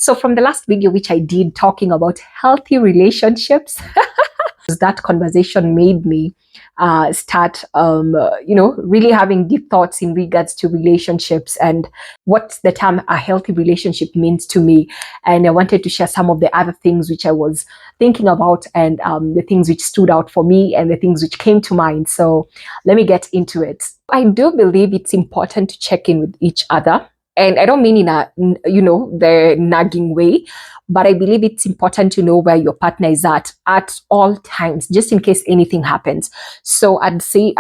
So from the last video, which I did talking about healthy relationships, that conversation made me start, really having deep thoughts in regards to relationships and what the term a healthy relationship means to me. And I wanted to share some of the other things which I was thinking about, and the things which stood out for me and the things which came to mind. So let me get into it. I do believe it's important to check in with each other. And I don't mean in a, the nagging way, but I believe it's important to know where your partner is at all times, just in case anything happens. So I'd say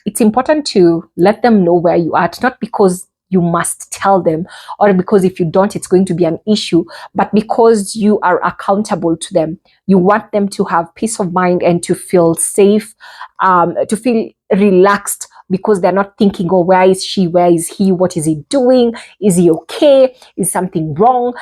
it's important to let them know where you are, not because you must tell them, or because if you don't, it's going to be an issue, but because you are accountable to them. You want them to have peace of mind and to feel safe, to feel relaxed, because they're not thinking, oh, where is she? Where is he? What is he doing? Is he okay? Is something wrong?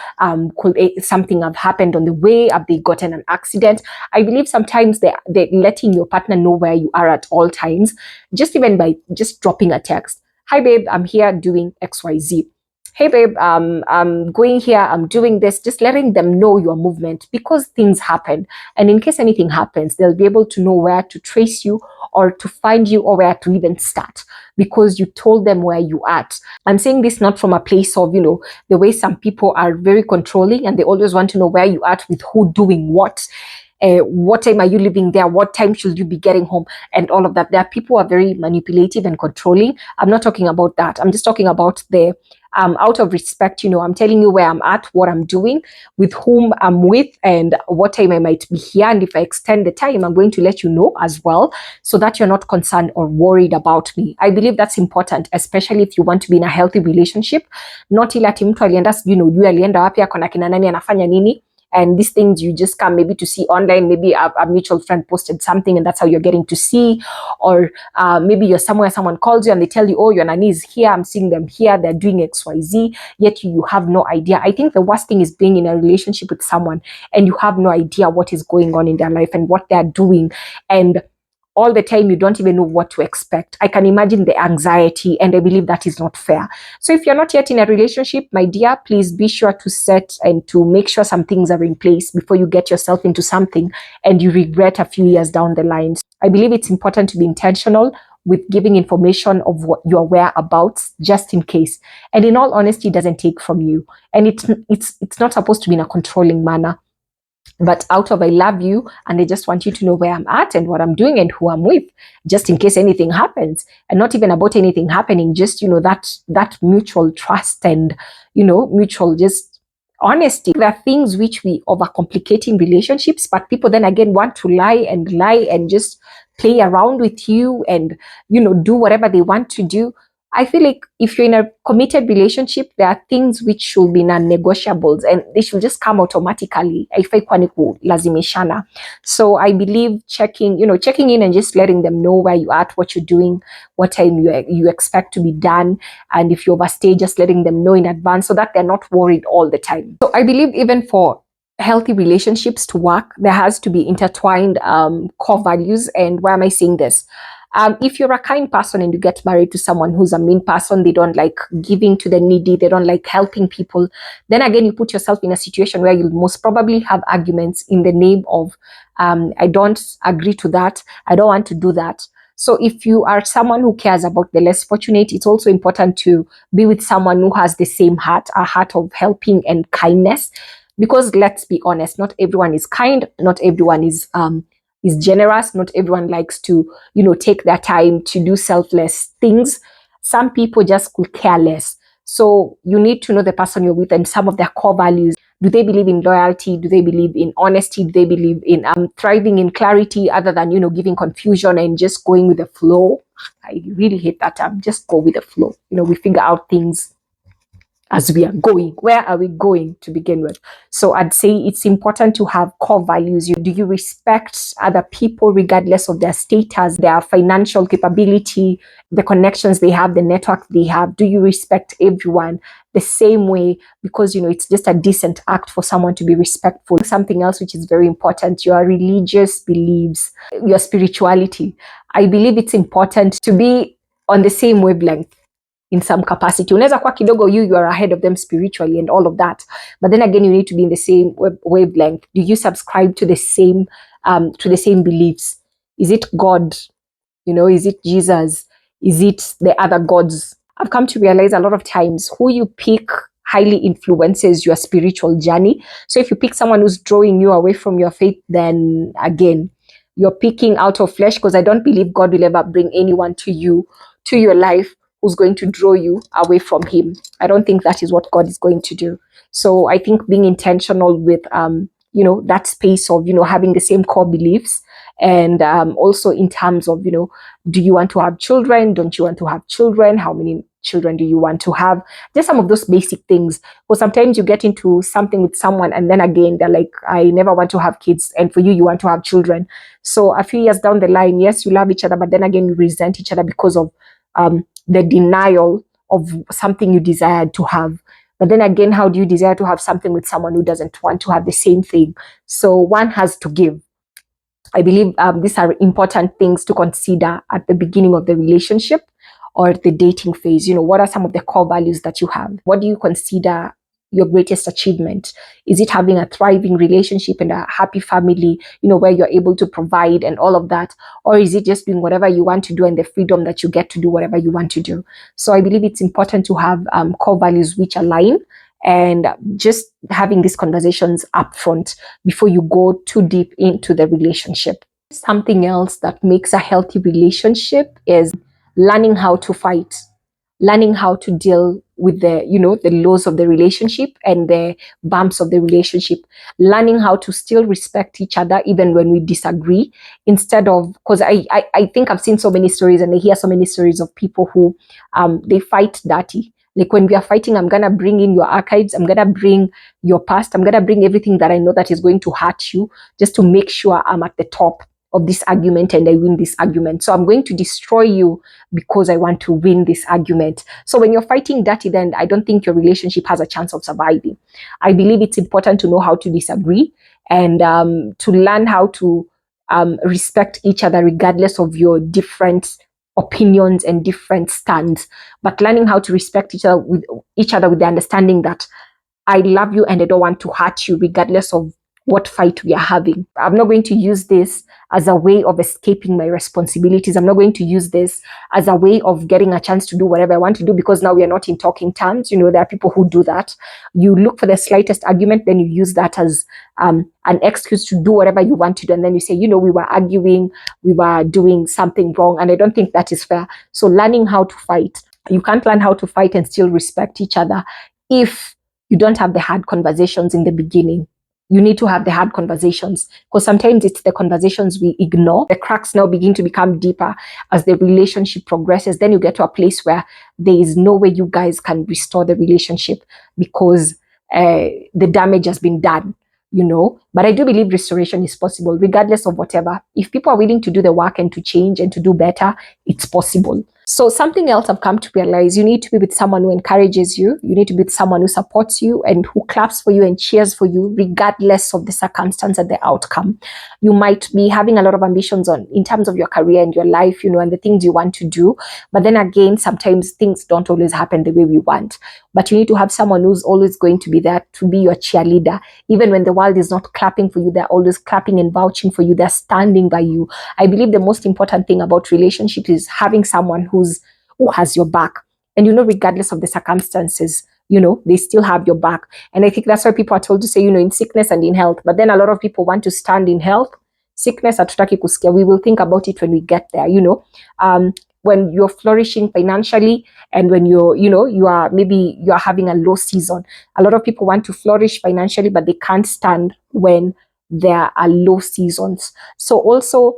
Could something have happened on the way? Have they gotten an accident? I believe sometimes they're letting your partner know where you are at all times, just even by just dropping a text. Hi, babe, I'm here doing XYZ. Hey, babe, I'm going here, I'm doing this. Just letting them know your movement, because things happen. And in case anything happens, they'll be able to know where to trace you or to find you or where to even start, because you told them where you are at. I'm saying this not from a place of, the way some people are very controlling and they always want to know where you are at with who doing what. What time are you leaving there? What time should you be getting home? And all of that. There are people who are very manipulative and controlling. I'm not talking about that. I'm just talking about the out of respect, I'm telling you where I'm at, what I'm doing, with whom I'm with, and what time I might be here. And if I extend the time, I'm going to let you know as well, so that you're not concerned or worried about me. I believe that's important, especially if you want to be in a healthy relationship. Not ila ati mtu alienda, juu alienda wapi, akona kina nani, anafanya nini. And these things you just come maybe to see online. Maybe a mutual friend posted something and that's how you're getting to see. Or maybe you're somewhere, someone calls you and they tell you, oh, your nanny is here, I'm seeing them here, they're doing XYZ, yet you have no idea. I think the worst thing is being in a relationship with someone and you have no idea what is going on in their life and what they're doing. And all the time you don't even know what to expect. I can imagine the anxiety, and I believe that is not fair. So if you're not yet in a relationship, my dear, please be sure to set and to make sure some things are in place before you get yourself into something and you regret a few years down the line. I believe it's important to be intentional with giving information of what your whereabouts, just in case. And in all honesty, it doesn't take from you. And it's not supposed to be in a controlling manner, but out of I love you and I just want you to know where I'm at and what I'm doing and who I'm with, just in case anything happens. And not even about anything happening, just that mutual trust and mutual just honesty. There are things which we overcomplicate in relationships, but people then again want to lie and just play around with you and do whatever they want to do. I feel like if you're in a committed relationship, there are things which should be non-negotiables and they should just come automatically. Lazimishana. So I believe checking in and just letting them know where you are at, what you're doing, what time you expect to be done. And if you overstay, just letting them know in advance so that they're not worried all the time. So I believe even for healthy relationships to work, there has to be intertwined core values. And why am I saying this? If you're a kind person and you get married to someone who's a mean person, they don't like giving to the needy, they don't like helping people, then again, you put yourself in a situation where you'll most probably have arguments in the name of, I don't agree to that, I don't want to do that. So if you are someone who cares about the less fortunate, it's also important to be with someone who has the same heart, a heart of helping and kindness. Because let's be honest, not everyone is kind, not everyone is generous, not everyone likes to, take their time to do selfless things. Some people just could care less. So you need to know the person you're with and some of their core values. Do they believe in loyalty? Do they believe in honesty? Do they believe in thriving in clarity other than, giving confusion and just going with the flow? I really hate that term. Just go with the flow. We figure out things as we are going. Where are we going to begin with? So I'd say it's important to have core values. Do you respect other people regardless of their status, their financial capability, the connections they have, the network they have? Do you respect everyone the same way? Because, it's just a decent act for someone to be respectful. Something else which is very important, your religious beliefs, your spirituality. I believe it's important to be on the same wavelength. in some capacity. Unaweza kuwa kidogo you are ahead of them spiritually and all of that, but then again you need to be in the same wavelength. Do you subscribe to the same beliefs? Is it God? Is it Jesus? Is it the other gods? I've come to realize a lot of times who you pick highly influences your spiritual journey. So if you pick someone who's drawing you away from your faith, then again, you're picking out of flesh, because I don't believe God will ever bring anyone to you, to your life, who's going to draw you away from him. I don't think that is what God is going to do. So I think being intentional with, that space of, having the same core beliefs, and also in terms of, do you want to have children? Don't you want to have children? How many children do you want to have? Just some of those basic things. Or sometimes you get into something with someone and then again, they're like, I never want to have kids. And for you, you want to have children. So a few years down the line, yes, you love each other, but then again, you resent each other because of the denial of something you desired to have. But then again, how do you desire to have something with someone who doesn't want to have the same thing? So one has to give. I believe these are important things to consider at the beginning of the relationship or the dating phase. What are some of the core values that you have? What do you consider your greatest achievement? Is it having a thriving relationship and a happy family, where you're able to provide and all of that? Or is it just doing whatever you want to do and the freedom that you get to do whatever you want to do? So I believe it's important to have core values which align, and just having these conversations upfront before you go too deep into the relationship. Something else that makes a healthy relationship is learning how to fight, learning how to deal with the lows of the relationship and the bumps of the relationship, learning how to still respect each other even when we disagree, instead of, because I think I've seen so many stories and I hear so many stories of people who they fight dirty. Like when we are fighting, I'm going to bring in your archives. I'm going to bring your past. I'm going to bring everything that I know that is going to hurt you, just to make sure I'm at the top of this argument and I win this argument. So I'm going to destroy you because I want to win this argument. So when you're fighting dirty, then I don't think your relationship has a chance of surviving. I believe it's important to know how to disagree, and to learn how to respect each other regardless of your different opinions and different stands, but learning how to respect each other with the understanding that I love you and I don't want to hurt you regardless of what fight we are having. I'm not going to use this as a way of escaping my responsibilities. I'm not going to use this as a way of getting a chance to do whatever I want to do because now we are not in talking terms. There are people who do that. You look for the slightest argument, then you use that as an excuse to do whatever you want to do. And then you say, we were arguing, we were doing something wrong. And I don't think that is fair. So learning how to fight. You can't learn how to fight and still respect each other if you don't have the hard conversations in the beginning. You need to have the hard conversations, because sometimes it's the conversations we ignore. The cracks now begin to become deeper as the relationship progresses. Then you get to a place where there is no way you guys can restore the relationship because the damage has been done. But I do believe restoration is possible regardless of whatever. If people are willing to do the work and to change and to do better, it's possible. So something else I've come to realize, you need to be with someone who encourages you. You need to be with someone who supports you and who claps for you and cheers for you, regardless of the circumstance and the outcome. You might be having a lot of ambitions in terms of your career and your life, and the things you want to do. But then again, sometimes things don't always happen the way we want. But you need to have someone who's always going to be there to be your cheerleader. Even when the world is not clapping for you, they're always clapping and vouching for you. They're standing by you. I believe the most important thing about relationships is having someone who has your back. And regardless of the circumstances, they still have your back. And I think that's why people are told to say, in sickness and in health. But then a lot of people want to stand in health. Sickness, hatutaki kusikia. We will think about it when we get there, when you're flourishing financially and when you're having a low season. A lot of people want to flourish financially, but they can't stand when there are low seasons. So also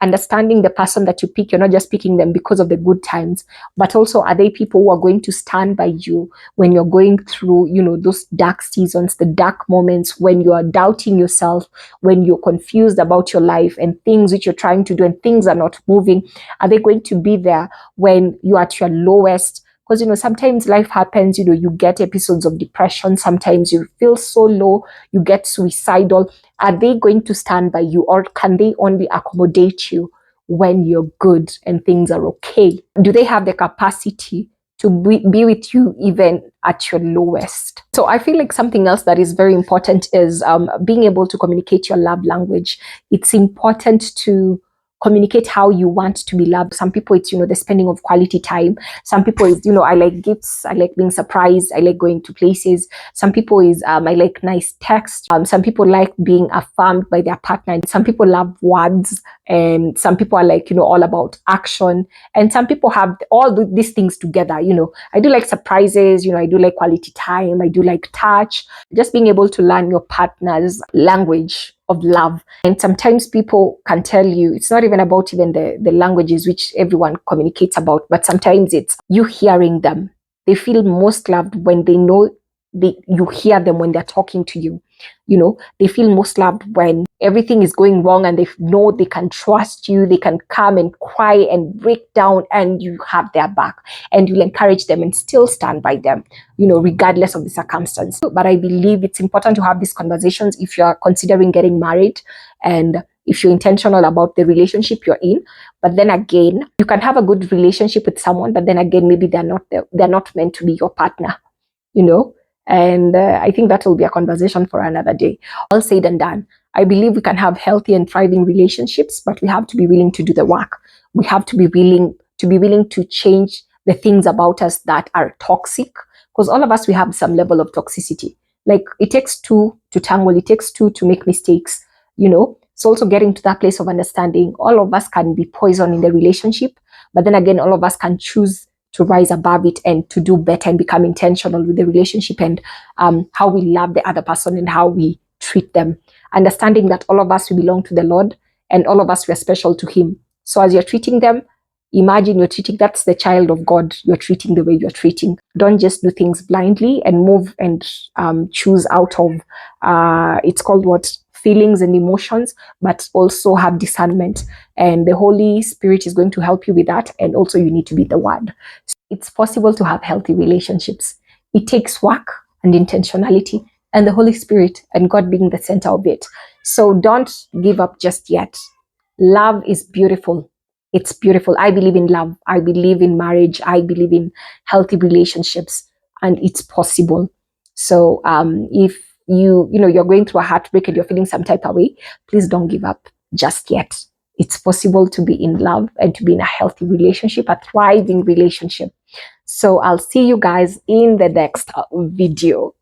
understanding the person that you pick, you're not just picking them because of the good times, but also are they people who are going to stand by you when you're going through, those dark seasons, the dark moments when you are doubting yourself, when you're confused about your life and things which you're trying to do and things are not moving. Are they going to be there when you're at your lowest? Because, sometimes life happens, you get episodes of depression. Sometimes you feel so low, you get suicidal. Are they going to stand by you, or can they only accommodate you when you're good and things are okay? Do they have the capacity to be with you even at your lowest. So I feel like something else that is very important is being able to communicate your love language. It's important to communicate how you want to be loved. Some people, it's, the spending of quality time. Some people is, I like gifts, I like being surprised, I like going to places. Some people is, I like nice text. Some people like being affirmed by their partner. And some people love words, and some people are like, all about action. And some people have all these things together. I do like surprises, I do like quality time, I do like touch. Just being able to learn your partner's language of love. And sometimes people can tell you it's not even about even the languages which everyone communicates about, but sometimes it's you hearing them. They feel most loved when they know you hear them when they're talking to you. They feel most loved when everything is going wrong and they know they can trust you. They can come and cry and break down and you have their back, and you'll encourage them and still stand by them, regardless of the circumstance. But I believe it's important to have these conversations if you're considering getting married and if you're intentional about the relationship you're in. But then again, you can have a good relationship with someone, but then again, maybe they're not meant to be your partner, and I think that will be a conversation for another day. All said and done, I believe we can have healthy and thriving relationships, but we have to be willing to do the work. We have to be willing to change the things about us that are toxic, because all of us, we have some level of toxicity. Like, it takes two to tangle, it takes two to make mistakes, So also getting to that place of understanding, all of us can be poison in the relationship, but then again, all of us can choose to rise above it and to do better and become intentional with the relationship and how we love the other person and how we treat them. Understanding that all of us, we belong to the Lord and all of us, we are special to Him. So as you're treating them, imagine you're treating, that's the child of God, you're treating the way you're treating. Don't just do things blindly and move and choose out of, it's called what? Feelings and emotions, but also have discernment. And the Holy Spirit is going to help you with that. And also you need to be the Word. So it's possible to have healthy relationships. It takes work and intentionality and the Holy Spirit and God being the center of it. So don't give up just yet. Love is beautiful. It's beautiful. I believe in love. I believe in marriage. I believe in healthy relationships, and it's possible. So if you're going through a heartbreak and you're feeling some type of way, please don't give up just yet. It's possible to be in love and to be in a healthy relationship, a thriving relationship. So I'll see you guys in the next video.